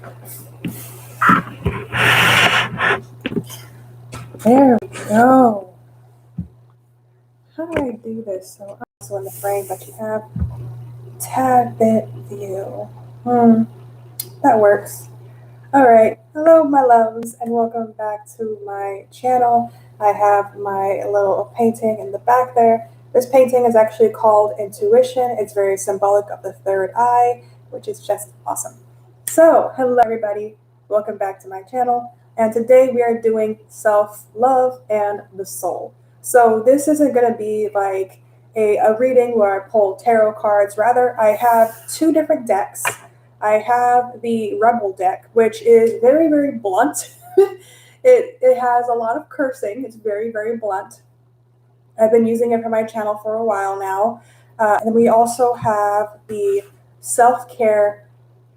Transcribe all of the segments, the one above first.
There we go. How do I do this? So I'm also in the frame, but you have tad bit view. That works. All right. Hello, my loves, and welcome back to my channel. I have my little painting in the back there. This painting is actually called Intuition. It's very symbolic of the third eye, which is just awesome. So, hello, everybody. Welcome back to my channel. And today we are doing self-love and the soul. So this isn't going to be like a reading where I pull tarot cards. Rather, I have two different decks. I have the Rebel deck, which is very, very blunt. It has a lot of cursing. It's very, very blunt. I've been using it for my channel for a while now. And we also have the self-care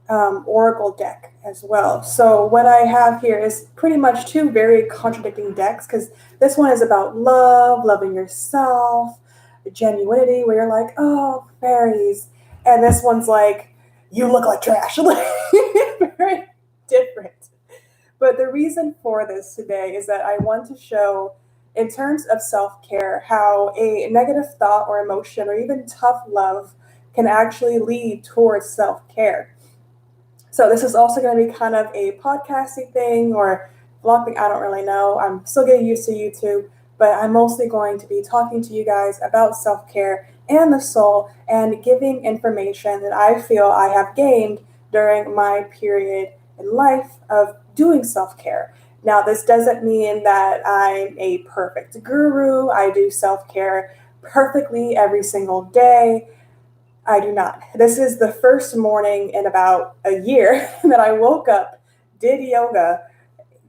Oracle deck as well. So what I have here is pretty much two very contradicting decks, because this one is about love, loving yourself, genuinity, where you're like, oh, fairies. And this one's like, you look like trash. Very different. But the reason for this today is that I want to show, in terms of self-care, how a negative thought or emotion or even tough love can actually lead towards self-care. So this is also going to be kind of a podcasting thing or vlog thing. I don't really know. I'm still getting used to YouTube, but I'm mostly going to be talking to you guys about self-care and the soul and giving information that I feel I have gained during my period in life of doing self-care. Now, this doesn't mean that I'm a perfect guru. I do self-care perfectly every single day. I do not. This is the first morning in about a year that I woke up, did yoga,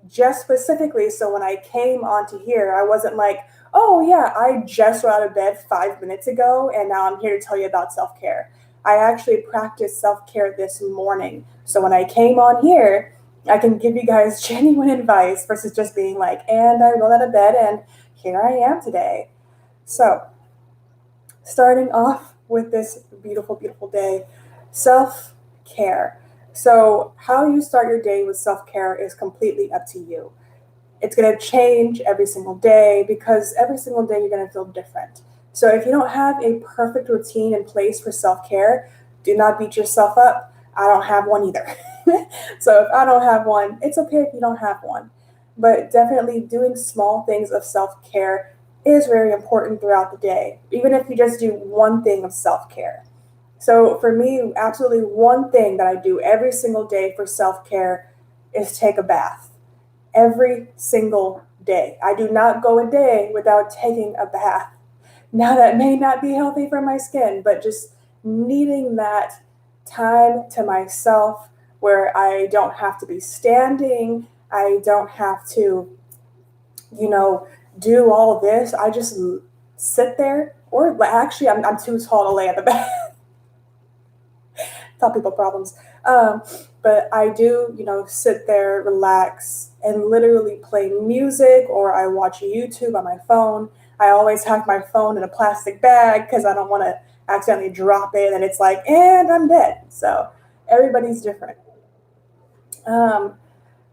just specifically so when I came onto here, I wasn't like, oh yeah, I just got out of bed 5 minutes ago and now I'm here to tell you about self-care. I actually practiced self-care this morning. So when I came on here, I can give you guys genuine advice versus just being like, and I rolled out of bed and here I am today. So starting off with this beautiful, beautiful day, self-care. So how you start your day with self-care is completely up to you. It's going to change every single day because every single day you're going to feel different. So if you don't have a perfect routine in place for self-care, do not beat yourself up. I don't have one either. So if I don't have one, it's okay if you don't have one. But definitely doing small things of self-care is very important throughout the day, even if you just do one thing of self-care. So for me, absolutely one thing that I do every single day for self-care is take a bath. Every single day. I do not go a day without taking a bath. Now that may not be healthy for my skin, but just needing that time to myself where I don't have to be standing, I don't have to, do all this. I just sit there, or actually, I'm too tall to lay at the back. Tall people problems. But I do, sit there, relax, and literally play music, or I watch YouTube on my phone. I always have my phone in a plastic bag because I don't want to accidentally drop it, and it's like, and I'm dead. So everybody's different.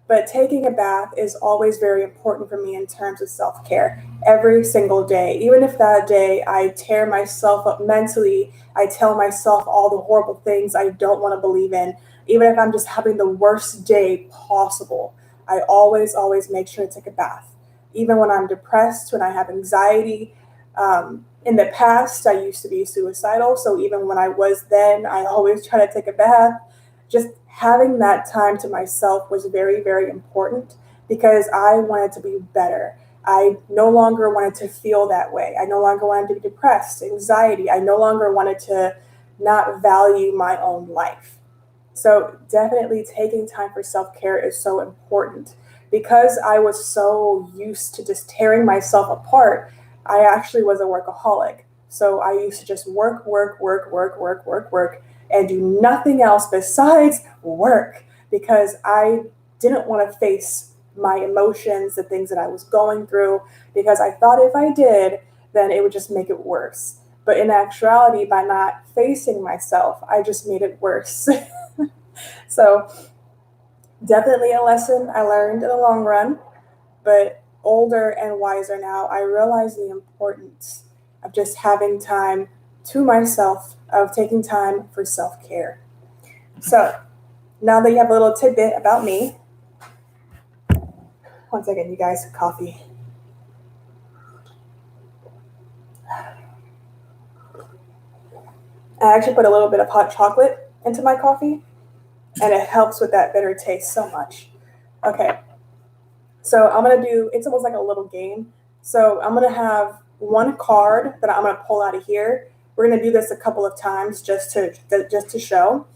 But taking a bath is always very important for me in terms of self-care every single day. Even if that day I tear myself up mentally, I tell myself all the horrible things I don't want to believe in, even if I'm just having the worst day possible, I always, always make sure to take a bath. Even when I'm depressed, when I have anxiety, in the past, I used to be suicidal. So even when I was then, I always try to take a bath. Just having that time to myself was very, very important because I wanted to be better. I no longer wanted to feel that way. I no longer wanted to be depressed, anxiety. I no longer wanted to not value my own life. So definitely taking time for self-care is so important. Because I was so used to just tearing myself apart, I actually was a workaholic. So I used to just work, work, work, work, work, work, work, and do nothing else besides work because I didn't want to face my emotions, the things that I was going through, because I thought if I did, then it would just make it worse. But in actuality, by not facing myself, I just made it worse. So Definitely a lesson I learned in the long run, but older and wiser now, I realize the importance of just having time to myself, of taking time for self care. So now that you have a little tidbit about me, one second, you guys, coffee. I actually put a little bit of hot chocolate into my coffee, and it helps with that bitter taste so much. Okay, so I'm gonna do, it's almost like a little game. So I'm gonna have one card that I'm gonna pull out of here. We're gonna do this a couple of times just to show,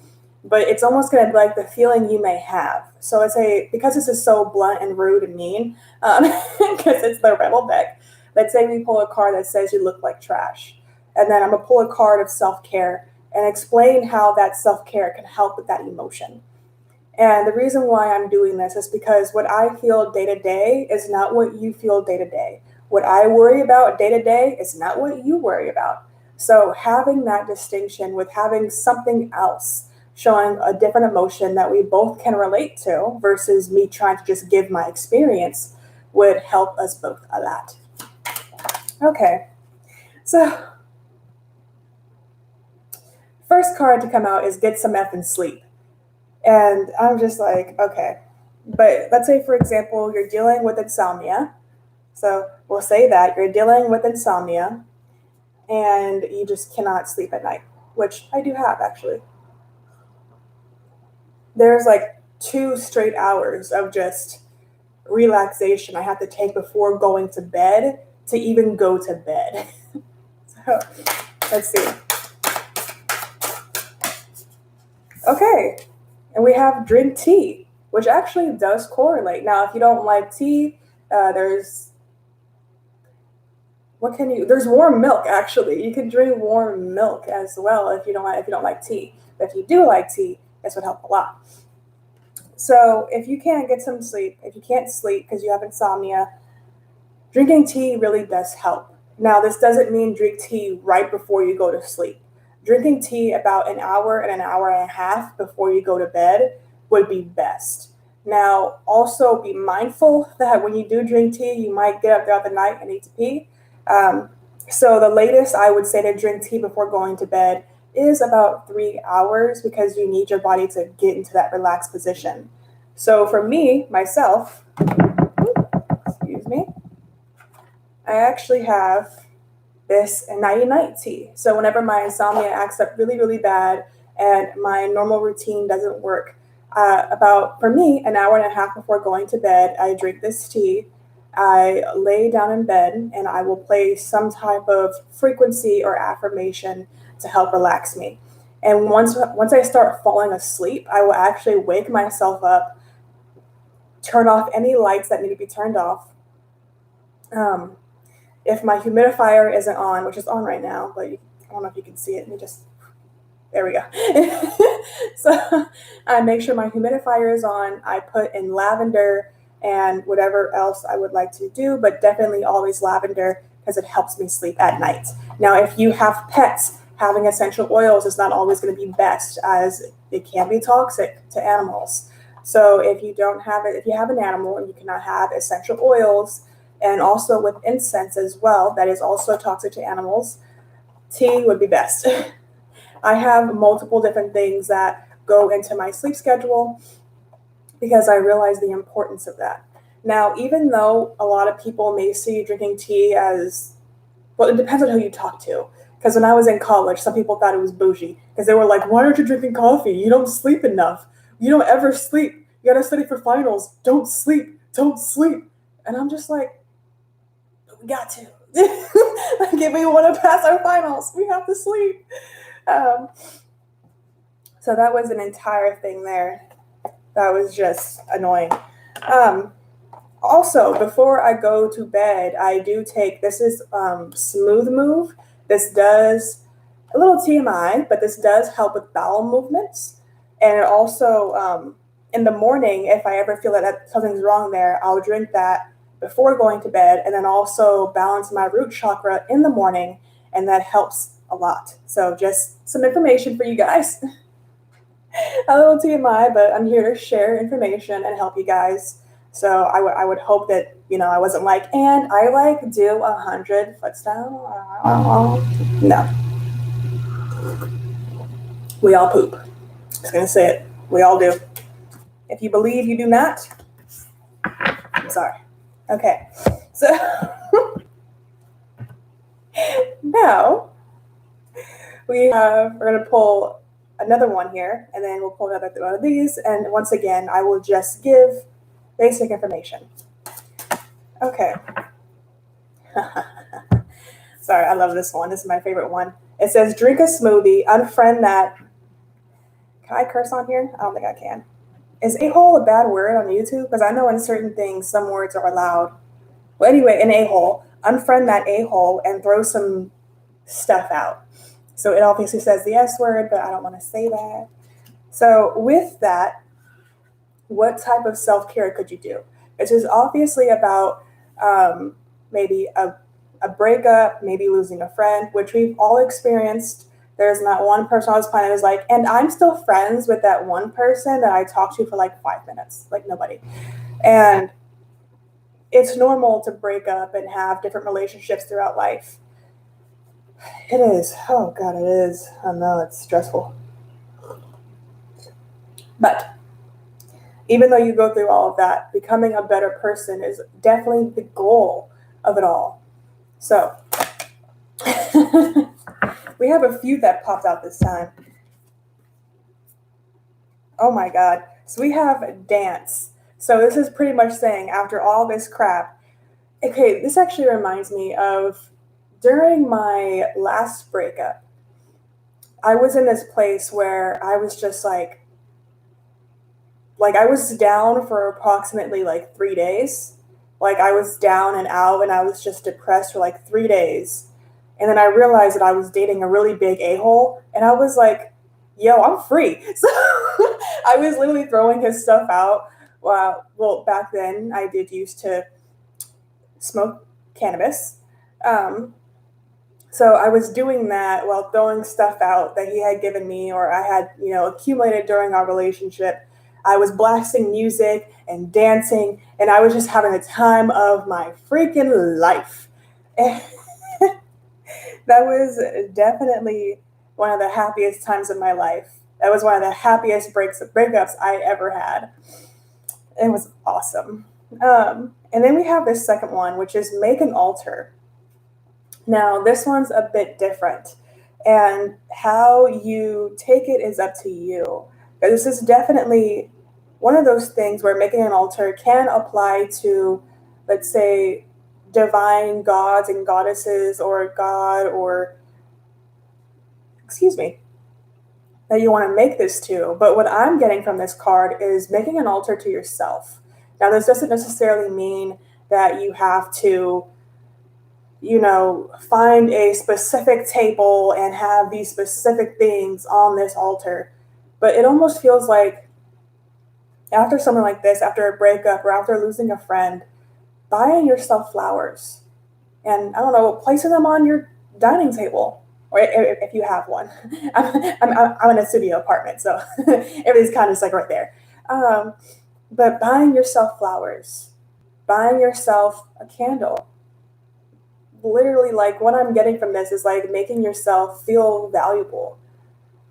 but it's almost gonna be like the feeling you may have. So let's say, because this is so blunt and rude and mean, because it's the rebel deck. Let's say we pull a card that says you look like trash, and then I'm gonna pull a card of self care and explain how that self care can help with that emotion. And the reason why I'm doing this is because what I feel day to day is not what you feel day to day. What I worry about day to day is not what you worry about. So having that distinction with having something else showing a different emotion that we both can relate to versus me trying to just give my experience would help us both a lot. Okay, so first card to come out is get some effing sleep. And I'm just like, okay. But let's say, for example, you're dealing with insomnia. So we'll say that you're dealing with insomnia and you just cannot sleep at night, which I do have actually. There's like 2 straight hours of just relaxation I have to take before going to bed to even go to bed. So let's see. Okay. And we have drink tea, which actually does correlate. Now, if you don't like tea, there's what can you? There's warm milk actually. You can drink warm milk as well if you don't like tea. But if you do like tea, this would help a lot. So if you can't get some sleep, if you can't sleep because you have insomnia, drinking tea really does help. Now, this doesn't mean drink tea right before you go to sleep. Drinking tea about an hour and an hour and a half before you go to bed would be best. Now, also be mindful that when you do drink tea, you might get up throughout the night and need to pee. Um, so, the latest I would say to drink tea before going to bed is about 3 hours because you need your body to get into that relaxed position. So, for me, myself, excuse me, I actually have this nighty night tea. So whenever my insomnia acts up really, really bad and my normal routine doesn't work, about for me an hour and a half before going to bed, I drink this tea. I lay down in bed and I will play some type of frequency or affirmation to help relax me. And once I start falling asleep, I will actually wake myself up, turn off any lights that need to be turned off. Um, if my humidifier isn't on, which is on right now, but I don't know if you can see it. Let me just, there we go. So I make sure my humidifier is on. I put in lavender and whatever else I would like to do, but definitely always lavender because it helps me sleep at night. Now, if you have pets, having essential oils is not always going to be best as it can be toxic to animals. So if you don't have it, if you have an animal and you cannot have essential oils, and also with incense as well, that is also toxic to animals, tea would be best. I have multiple different things that go into my sleep schedule because I realize the importance of that. Now, even though a lot of people may see drinking tea as, well, it depends on who you talk to. Because when I was in college, some people thought it was bougie because they were like, why aren't you drinking coffee? You don't sleep enough. You don't ever sleep. You got to study for finals. Don't sleep. Don't sleep. And I'm just like, we got to. Like, if we want to pass our finals, we have to sleep. Um, so that was an entire thing there. That was just annoying. Also, before I go to bed, I do take, this is Smooth Move. This does, a little TMI, but this does help with bowel movements. And it also, in the morning, if I ever feel that something's wrong there, I'll drink that before going to bed and then also balance my root chakra in the morning. And that helps a lot. So just some information for you guys. A little TMI, but I'm here to share information and help you guys. So I would hope that, I wasn't like, and I like do 100 foot style. No, we all poop. Just gonna say it. We all do. If you believe you do not, I'm sorry. Okay, so now we're gonna pull another one here, and then we'll pull another one of these. And once again, I will just give basic information. Okay. Sorry, I love this one. This is my favorite one. It says, drink a smoothie, unfriend that. Can I curse on here? I don't think I can. Is a-hole a bad word on YouTube? Because I know in certain things, some words are allowed. Well, anyway, an a-hole, unfriend that a-hole and throw some stuff out. So it obviously says the S word, but I don't want to say that. So with that, what type of self-care could you do? This is obviously about maybe a breakup, maybe losing a friend, which we've all experienced. There's not one person on this planet who's like, and I'm still friends with that one person that I talked to for like 5 minutes, like nobody. And it's normal to break up and have different relationships throughout life. It is. Oh God, it is. I know it's stressful. But even though you go through all of that, becoming a better person is definitely the goal of it all. So we have a few that popped out this time. Oh my God. So we have dance. So this is pretty much saying after all this crap, okay, this actually reminds me of during my last breakup, I was in this place where I was just like I was down for approximately like 3 days. Like I was down and out and I was just depressed for like 3 days. And then I realized that I was dating a really big a-hole. And I was like, yo, I'm free. So I was literally throwing his stuff out. Well, back then I did used to smoke cannabis. So I was doing that while throwing stuff out that he had given me or I had, accumulated during our relationship. I was blasting music and dancing, and I was just having the time of my freaking life. And that was definitely one of the happiest times of my life. That was one of the happiest breakups I ever had. It was awesome. And then we have this second one, which is make an altar. Now, this one's a bit different, and how you take it is up to you. But this is definitely one of those things where making an altar can apply to, let's say, divine gods and goddesses or God or, that you want to make this to. But what I'm getting from this card is making an altar to yourself. Now, this doesn't necessarily mean that you have to find a specific table and have these specific things on this altar. But it almost feels like after something like this, after a breakup or after losing a friend, buying yourself flowers and, I don't know, placing them on your dining table, or if you have one. I'm in a studio apartment, so everything's kind of just like right there. But buying yourself flowers, buying yourself a candle, literally, like, what I'm getting from this is like making yourself feel valuable.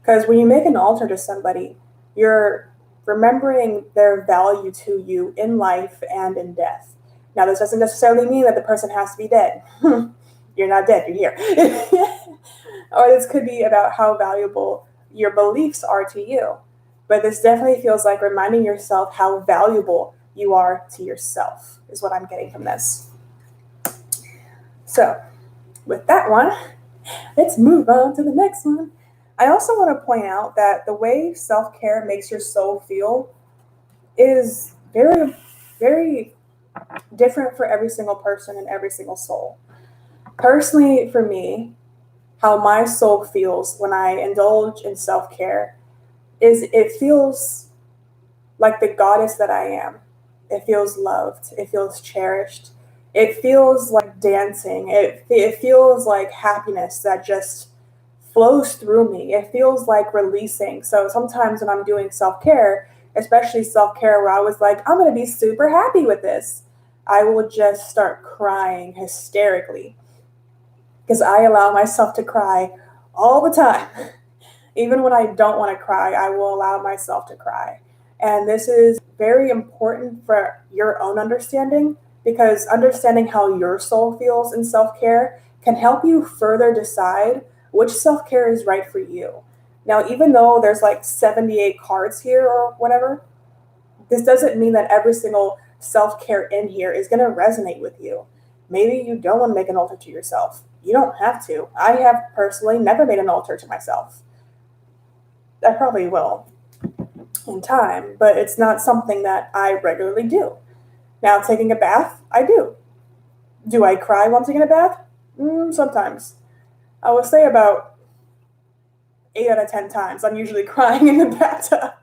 Because when you make an altar to somebody, you're remembering their value to you in life and in death. Now, this doesn't necessarily mean that the person has to be dead. You're not dead, you're here. Or this could be about how valuable your beliefs are to you. But this definitely feels like reminding yourself how valuable you are to yourself, is what I'm getting from this. So, with that one, let's move on to the next one. I also want to point out that the way self-care makes your soul feel is very, very different for every single person and every single soul. Personally, for me, how my soul feels when I indulge in self-care is it feels like the goddess that I am. It feels loved. It feels cherished. It feels like dancing. It feels like happiness that just flows through me. It feels like releasing. So sometimes when I'm doing self-care, especially self-care where I was like, I'm going to be super happy with this, I will just start crying hysterically because I allow myself to cry all the time. Even when I don't want to cry, I will allow myself to cry. And this is very important for your own understanding because understanding how your soul feels in self care can help you further decide which self care is right for you. Now, even though there's like 78 cards here or whatever, this doesn't mean that every single self care in here is going to resonate with you. Maybe you don't want to make an altar to yourself. You don't have to. I have personally never made an altar to myself. I probably will in time, but it's not something that I regularly do. Now, taking a bath, I do. Do I cry while taking a bath? Sometimes. I would say about 8 out of 10 times I'm usually crying in the bathtub.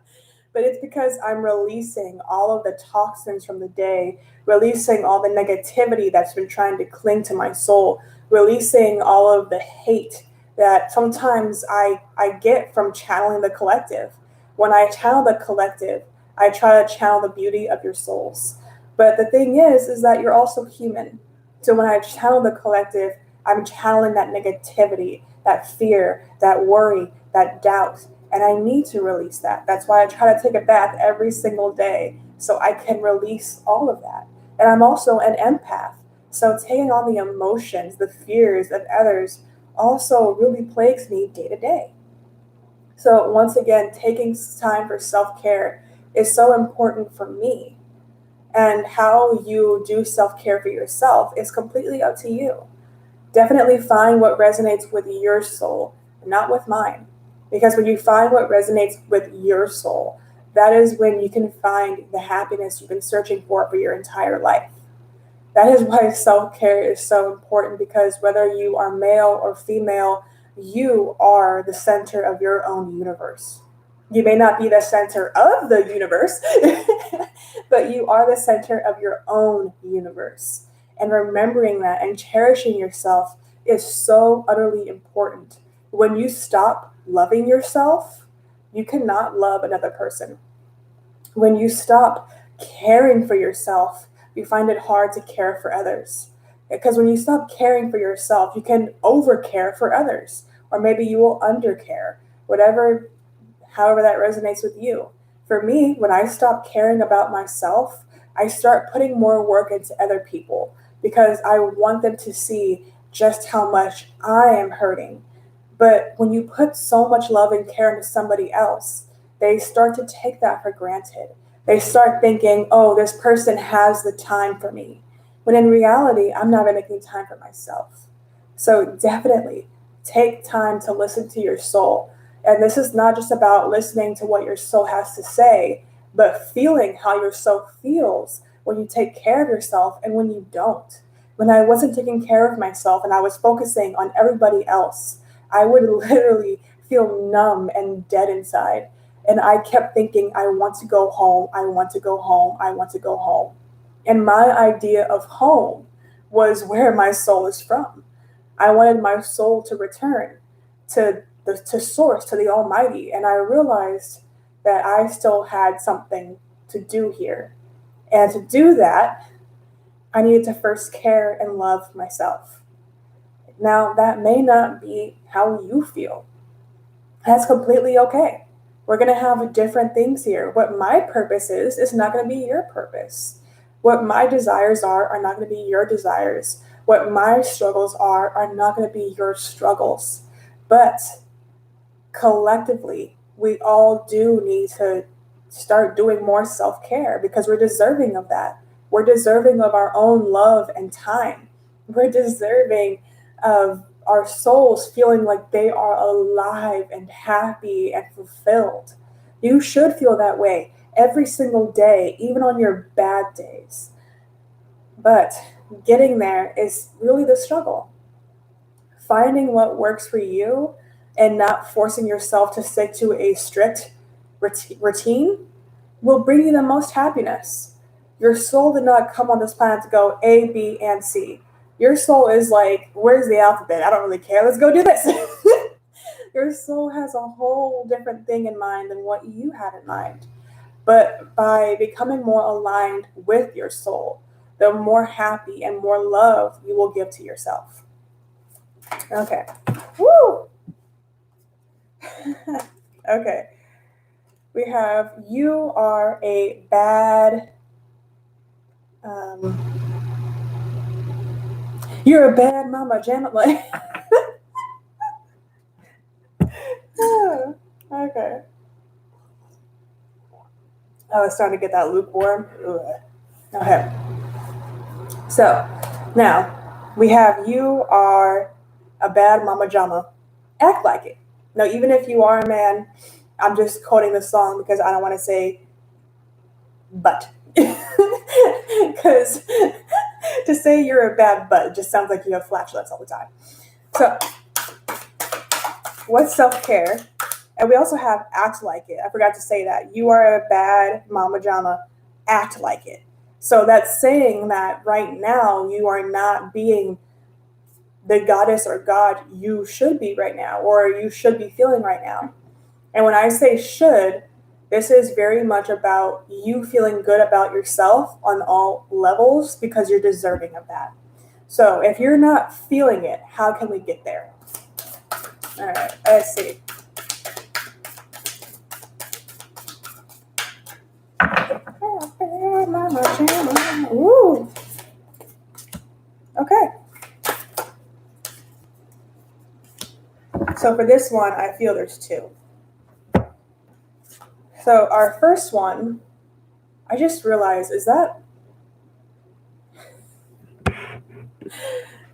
But it's because I'm releasing all of the toxins from the day, releasing all the negativity that's been trying to cling to my soul, releasing all of the hate that sometimes I get from channeling the collective. When I channel the collective, I try to channel the beauty of your souls. But the thing is that you're also human. So when I channel the collective, I'm channeling that negativity, that fear, that worry, that doubt. And I need to release that. That's why I try to take a bath every single day so I can release all of that. And I'm also an empath. So taking on the emotions, the fears of others also really plagues me day to day. So once again, taking time for self-care is so important for me. And how you do self-care for yourself is completely up to you. Definitely find what resonates with your soul, not with mine. Because when you find what resonates with your soul, that is when you can find the happiness you've been searching for your entire life. That is why self-care is so important because whether you are male or female, you are the center of your own universe. You may not be the center of the universe, but you are the center of your own universe. And remembering that and cherishing yourself is so utterly important. When you stop loving yourself, you cannot love another person. When you stop caring for yourself, you find it hard to care for others. Because when you stop caring for yourself, you can overcare for others, or maybe you will undercare, whatever, however that resonates with you. For me, when I stop caring about myself, I start putting more work into other people because I want them to see just how much I am hurting. But when you put so much love and care into somebody else, they start to take that for granted. They start thinking, oh, this person has the time for me. When in reality, I'm not even making time for myself. So definitely take time to listen to your soul. And this is not just about listening to what your soul has to say, but feeling how your soul feels when you take care of yourself and when you don't. When I wasn't taking care of myself and I was focusing on everybody else, I would literally feel numb and dead inside. And I kept thinking, I want to go home. I want to go home. I want to go home. And my idea of home was where my soul is from. I wanted my soul to return to source, to the Almighty. And I realized that I still had something to do here. And to do that, I needed to first care and love myself. Now, that may not be how you feel. That's completely okay. We're going to have different things here. What my purpose is not going to be your purpose. What my desires are not going to be your desires. What my struggles are not going to be your struggles. But collectively, we all do need to start doing more self-care because we're deserving of that. We're deserving of our own love and time. We're deserving of our souls feeling like they are alive and happy and fulfilled. You should feel that way every single day, even on your bad days. But getting there is really the struggle. Finding what works for you and not forcing yourself to stick to a strict routine will bring you the most happiness. Your soul did not come on this planet to go A, B, and C. Your soul is like, where's the alphabet? I don't really care. Let's go do this. Your soul has a whole different thing in mind than what you had in mind. But by becoming more aligned with your soul, the more happy and more love you will give to yourself. Okay. Woo! Okay. We have you are a bad you're a bad mama jam like okay. Oh, it's starting to get that lukewarm. Ugh. Okay. So now we have you are a bad mama jama. Act like it. Now, even if you are a man, I'm just quoting the song because I don't want to say but. Because to say you're a bad butt just sounds like you have flatulence all the time. So, what's self-care? And we also have act like it. I forgot to say that. You are a bad mama jama. Act like it. So that's saying that right now you are not being the goddess or god you should be right now or you should be feeling right now. And when I say should, this is very much about you feeling good about yourself on all levels because you're deserving of that. So if you're not feeling it, how can we get there? All right, let's see. Ooh. Okay. So for this one, I feel there's two. So our first one, I just realized,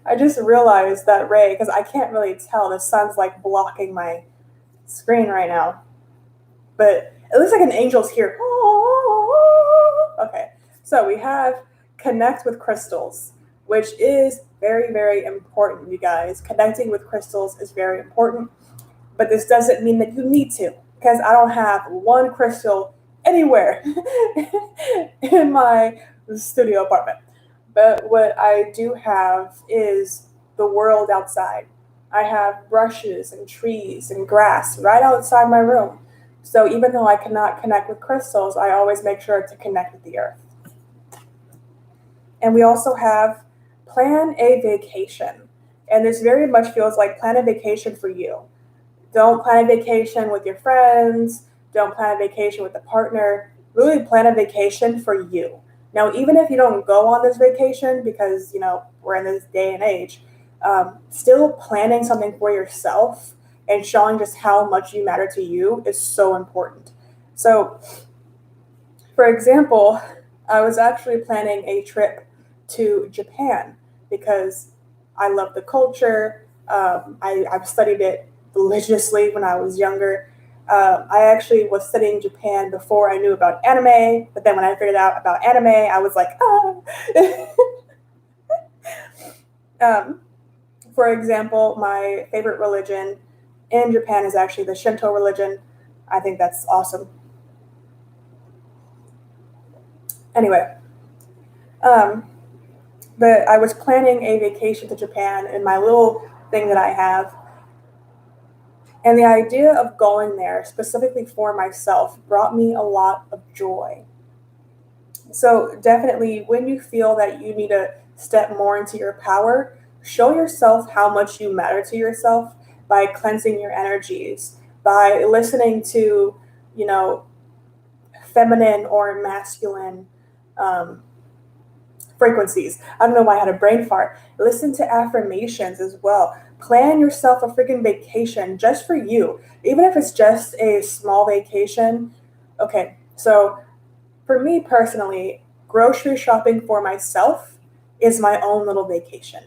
I just realized that Ray, because I can't really tell, the sun's like blocking my screen right now. But it looks like an angel's here. Okay, so we have connect with crystals, which is very, very important, you guys. Connecting with crystals is very important, but this doesn't mean that you need to, because I don't have one crystal anywhere in my studio apartment. But what I do have is the world outside. I have brushes and trees and grass right outside my room. So even though I cannot connect with crystals, I always make sure to connect with the earth. And we also have plan a vacation. And this very much feels like plan a vacation for you. Don't plan a vacation with your friends. Don't plan a vacation with a partner. Really plan a vacation for you. Now, even if you don't go on this vacation because, we're in this day and age, still planning something for yourself and showing just how much you matter to you is so important. So, for example, I was actually planning a trip to Japan because I love the culture. I've studied it religiously when I was younger. I actually was studying Japan before I knew about anime, but then when I figured out about anime, I was like, for example, my favorite religion in Japan is actually the Shinto religion. I think that's awesome. Anyway, but I was planning a vacation to Japan in my little thing that I have. And the idea of going there specifically for myself brought me a lot of joy. So definitely when you feel that you need to step more into your power, show yourself how much you matter to yourself by cleansing your energies, by listening to, feminine or masculine frequencies. I don't know why I had a brain fart. Listen to affirmations as well. Plan yourself a freaking vacation just for you, even if it's just a small vacation. Okay, so for me personally, grocery shopping for myself is my own little vacation.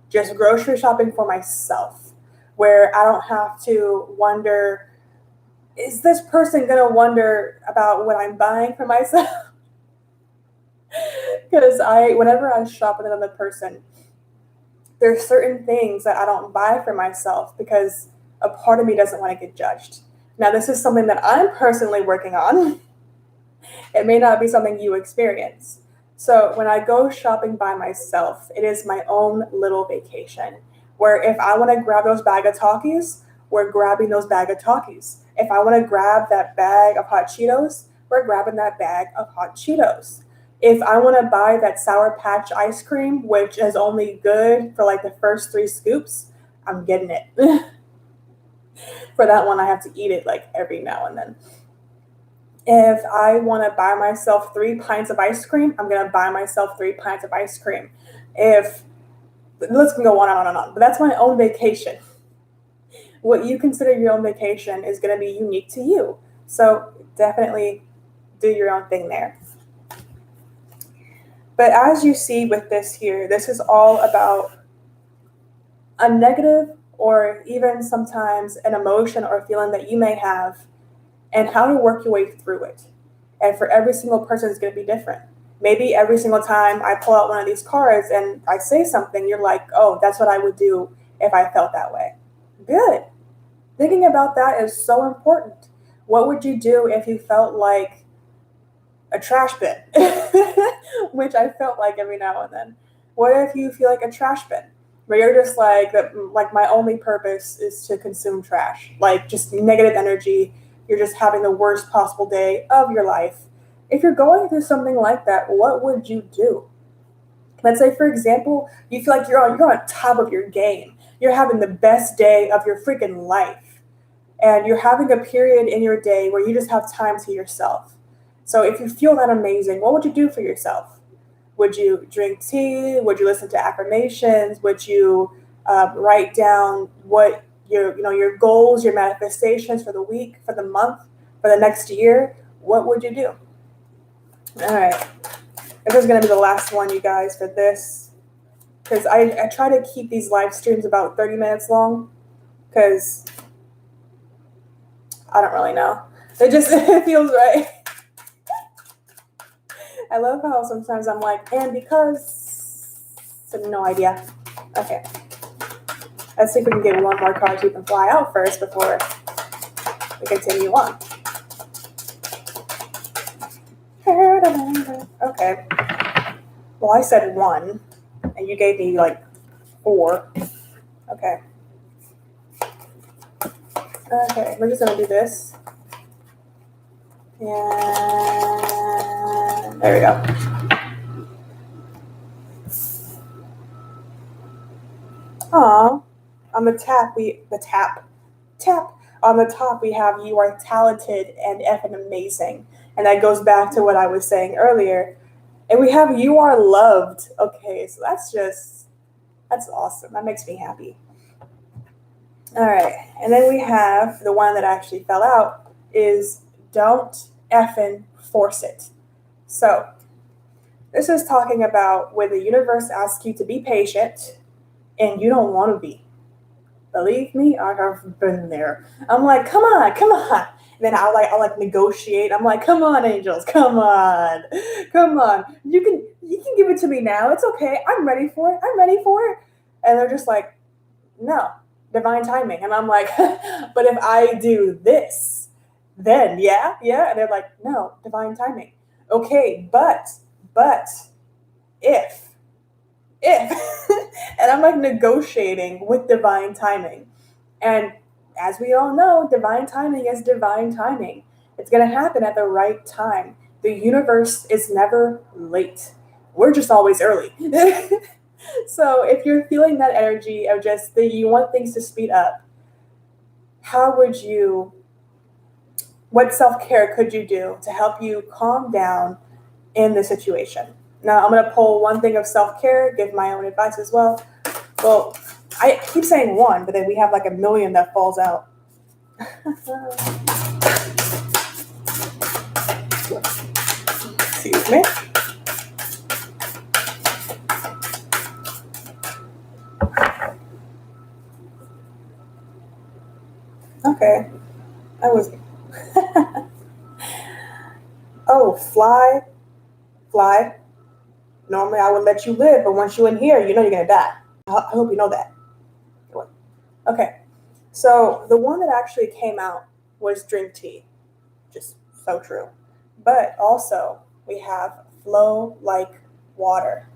Just grocery shopping for myself, where I don't have to wonder, is this person going to wonder about what I'm buying for myself? Because whenever I shop with another person, there's certain things that I don't buy for myself because a part of me doesn't want to get judged. Now, this is something that I'm personally working on. It may not be something you experience. So when I go shopping by myself, it is my own little vacation where if I want to grab those bag of Takis, we're grabbing those bag of Takis. If I want to grab that bag of hot Cheetos, we're grabbing that bag of hot Cheetos. If I want to buy that Sour Patch ice cream, which is only good for like the first 3 scoops, I'm getting it. For that one, I have to eat it like every now and then. If I want to buy myself 3 pints of ice cream, I'm going to buy myself 3 pints of ice cream. If, let's go on and on and on, but that's my own vacation. What you consider your own vacation is going to be unique to you. So definitely do your own thing there. But as you see with this here, this is all about a negative or even sometimes an emotion or feeling that you may have and how to work your way through it. And for every single person, it's going to be different. Maybe every single time I pull out one of these cards and I say something, you're like, oh, that's what I would do if I felt that way. Good. Thinking about that is so important. What would you do if you felt like a trash bin? Which I felt like every now and then. What if you feel like a trash bin? Where you're just like my only purpose is to consume trash. Like just negative energy. You're just having the worst possible day of your life. If you're going through something like that, what would you do? Let's say, for example, you feel like you're on top of your game. You're having the best day of your freaking life. And you're having a period in your day where you just have time to yourself. So if you feel that amazing, what would you do for yourself? Would you drink tea? Would you listen to affirmations? Would you write down what your goals, your manifestations for the week, for the month, for the next year? What would you do? All right. This is going to be the last one, you guys, for this. Because I try to keep these live streams about 30 minutes long. Because I don't really know. It feels right. I love how sometimes I'm like, and because, so no idea. Okay. Let's see if we can get one more card so we can fly out first before we continue on. Okay. Well, I said 1, and you gave me like 4. Okay. Okay, we're just gonna do this. And there we go. Aw, on the tap, on the top we have you are talented and effing amazing. And that goes back to what I was saying earlier. And we have you are loved. Okay, so that's awesome. That makes me happy. All right, and then we have the one that actually fell out is don't effing force it. So this is talking about when the universe asks you to be patient and you don't want to be. Believe me, I have been there. I'm like, come on. And then I'll negotiate. I'm like, come on, angels, come on. You can give it to me now. It's okay. I'm ready for it. And they're just like, no, divine timing. And I'm like, but if I do this, then yeah. And they're like, no, divine timing. Okay, but if and I'm like negotiating with divine timing. And as we all know, divine timing is divine timing. It's going to happen at the right time. The universe is never late. We're just always early. So if you're feeling that energy of just that you want things to speed up, what self-care could you do to help you calm down in the situation? Now, I'm going to pull one thing of self-care, give my own advice as well. Well, I keep saying 1, but then we have like a million that falls out. Excuse me. Okay. Oh, fly. Normally I would let you live, but once you're in here, you know you're going to die. I hope you know that. Okay. So the one that actually came out was drink tea. Just so true. But also we have flow like water.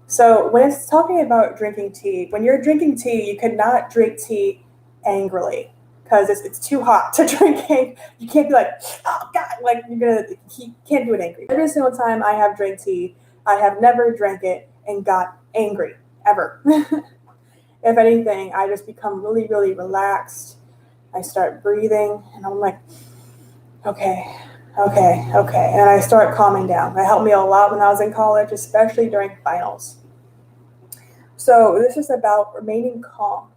So when it's talking about drinking tea, when you're drinking tea, you cannot drink tea angrily because it's too hot to drink. You can't be like, oh God, like you can't do it angry. Every single time I have drank tea, I have never drank it and got angry, ever. If anything, I just become really, really relaxed. I start breathing and I'm like, okay. And I start calming down. That helped me a lot when I was in college, especially during finals. So this is about remaining calm,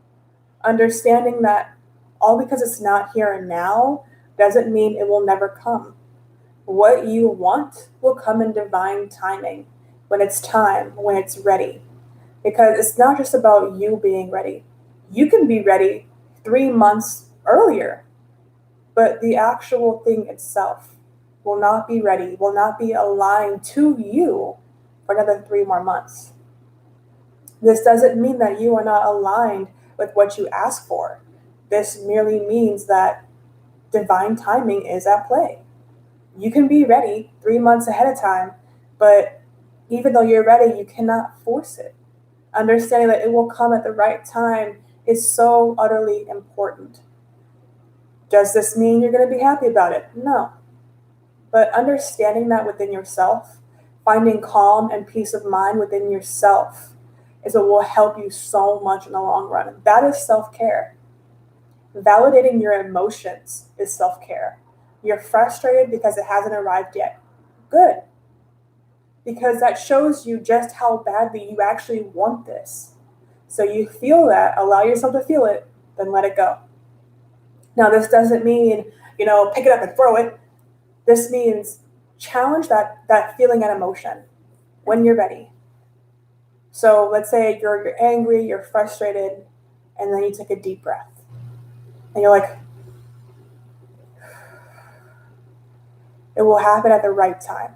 understanding that all because it's not here and now doesn't mean it will never come. What you want will come in divine timing, when it's time, when it's ready. Because it's not just about you being ready. You can be ready 3 months earlier, but the actual thing itself will not be ready, will not be aligned to you for another 3 more months. This doesn't mean that you are not aligned with what you ask for. This merely means that divine timing is at play. You can be ready 3 months ahead of time, but even though you're ready, you cannot force it. Understanding that it will come at the right time is so utterly important. Does this mean you're going to be happy about it? No. But understanding that within yourself, finding calm and peace of mind within yourself is what will help you so much in the long run. That is self-care. Validating your emotions is self-care. You're frustrated because it hasn't arrived yet. Good. Because that shows you just how badly you actually want this. So you feel that, allow yourself to feel it, then let it go. Now, this doesn't mean, pick it up and throw it. This means challenge that feeling and emotion when you're ready. So let's say you're angry, you're frustrated, and then you take a deep breath. And you're like, it will happen at the right time.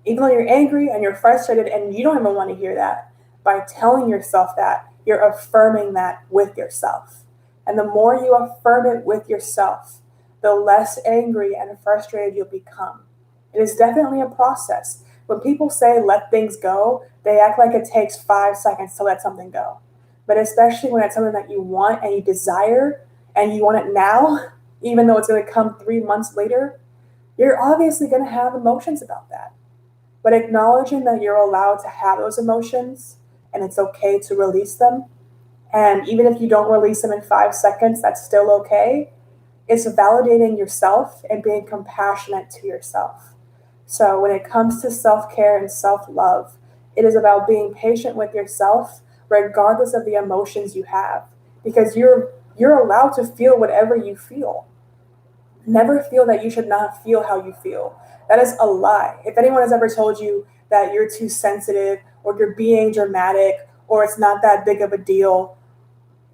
Even though you're angry and you're frustrated and you don't even want to hear that, by telling yourself that, you're affirming that with yourself. And the more you affirm it with yourself, the less angry and frustrated you'll become. It is definitely a process. When people say let things go, they act like it takes 5 seconds to let something go. But especially when it's something that you want and you desire and you want it now, even though it's going to come 3 months later, you're obviously going to have emotions about that. But acknowledging that you're allowed to have those emotions and it's okay to release them, and even if you don't release them in 5 seconds, that's still okay, is validating yourself and being compassionate to yourself. So when it comes to self-care and self-love, it is about being patient with yourself regardless of the emotions you have, because you're allowed to feel whatever you feel. Never feel that you should not feel how you feel. That is a lie. If anyone has ever told you that you're too sensitive or you're being dramatic or it's not that big of a deal,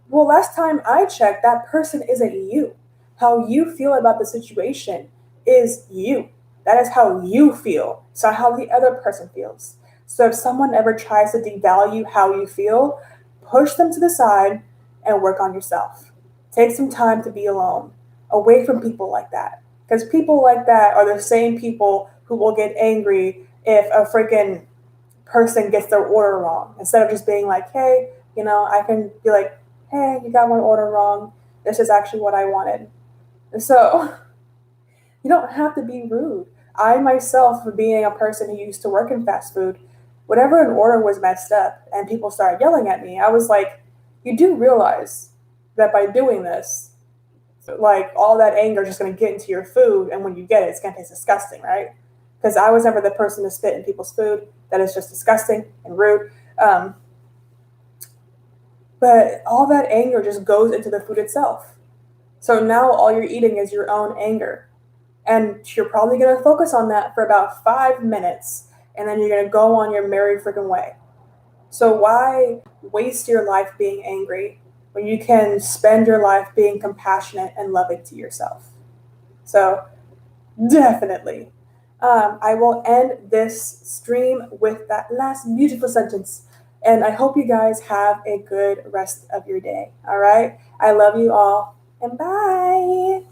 well, last time I checked, that person isn't you. How you feel about the situation is you. That is how you feel. It's not how the other person feels. So if someone ever tries to devalue how you feel, push them to the side and work on yourself. Take some time to be alone, away from people like that. Because people like that are the same people who will get angry if a freaking person gets their order wrong. Instead of just being like, hey, I can be like, hey, you got my order wrong. This is actually what I wanted. So you don't have to be rude. I myself, being a person who used to work in fast food, whenever an order was messed up and people started yelling at me, I was like, you do realize that by doing this, like all that anger is just going to get into your food, and when you get it, it's going to taste disgusting, right? Because I was never the person to spit in people's food. That is just disgusting and rude. But all that anger just goes into the food itself. So now all you're eating is your own anger. And you're probably going to focus on that for about 5 minutes, and then you're going to go on your merry freaking way. So why waste your life being angry when you can spend your life being compassionate and loving to yourself? So definitely. I will end this stream with that last beautiful sentence. And I hope you guys have a good rest of your day. All right. I love you all, and bye.